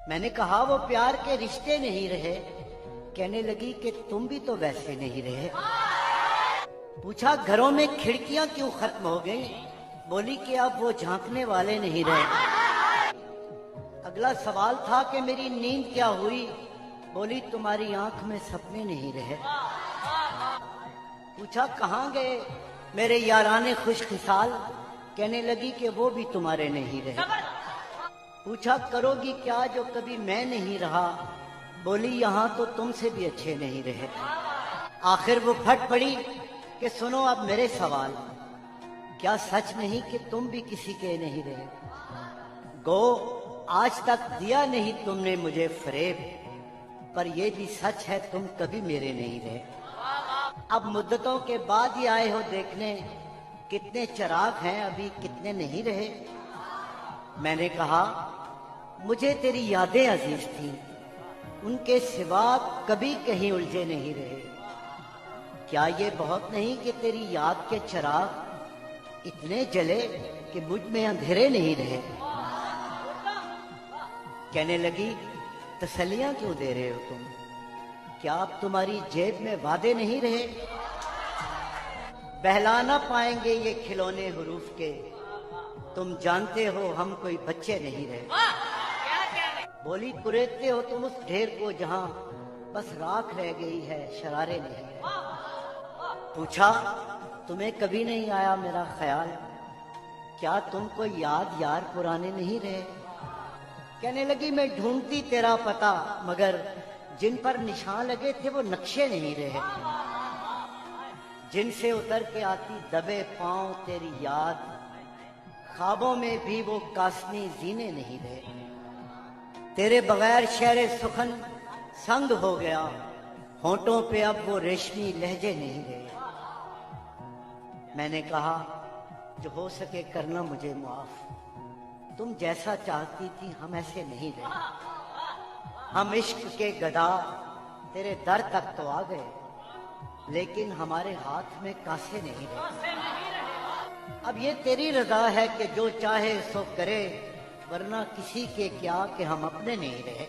मैंने कहा वो प्यार के रिश्ते नहीं रहे। कहने लगी कि तुम भी तो वैसे नहीं रहे। पूछा घरों में खिड़कियां क्यों खत्म हो गई? बोली कि अब वो झांकने वाले नहीं रहे। अगला सवाल था कि मेरी नींद क्या हुई? बोली तुम्हारी आंख में सपने नहीं रहे। पूछा कहाँ गए मेरे याराने खुशखिसाल? कहने लगी कि वो भी तुम्हारे नहीं रहे। पूछा करोगी क्या जो कभी मैं नहीं रहा? बोली यहाँ तो तुमसे भी अच्छे नहीं रहे। आखिर वो फट पड़ी कि सुनो अब मेरे सवाल, क्या सच नहीं कि तुम भी किसी के नहीं रहे? गो आज तक दिया नहीं तुमने मुझे फरेब, पर ये भी सच है तुम कभी मेरे नहीं रहे। अब मुद्दतों के बाद ही आए हो देखने, कितने चिराग हैं अभी कितने नहीं रहे। मैंने कहा मुझे तेरी यादें अजीज थी, उनके सिवा कभी कहीं उलझे नहीं रहे। क्या ये बहुत नहीं कि तेरी याद के चिराग इतने जले कि मुझ में अंधेरे नहीं रहे? कहने लगी तसल्लियां क्यों दे रहे हो तुम? क्या अब तुम्हारी जेब में वादे नहीं रहे? बहला ना पाएंगे ये खिलौने हुरूफ के, तुम जानते हो हम कोई बच्चे नहीं रहे। बोली कुरेदते हो तुम उस ढेर को जहां बस राख रह गई है, शरारे नहीं रहे। पूछा तुम्हें कभी नहीं आया मेरा ख्याल? क्या तुमको याद यार पुराने नहीं रहे? कहने लगी मैं ढूंढती तेरा पता, मगर जिन पर निशान लगे थे वो नक्शे नहीं रहे। जिनसे उतर के आती दबे पांव तेरी याद, ख्वाबों में भी वो कासनी जीने नहीं रहे। तेरे बगैर शहरे सुखन संग हो गया, होंठों पे अब वो रेशमी लहजे नहीं रहे। मैंने कहा जो हो सके करना मुझे माफ, तुम जैसा चाहती थी हम ऐसे नहीं रहे। हम इश्क के गदा तेरे दर तक तो आ गए, लेकिन हमारे हाथ में कासे नहीं रहे। अब ये तेरी रजा है कि जो चाहे सो करे, वरना किसी के क्या कि हम अपने नहीं रहे।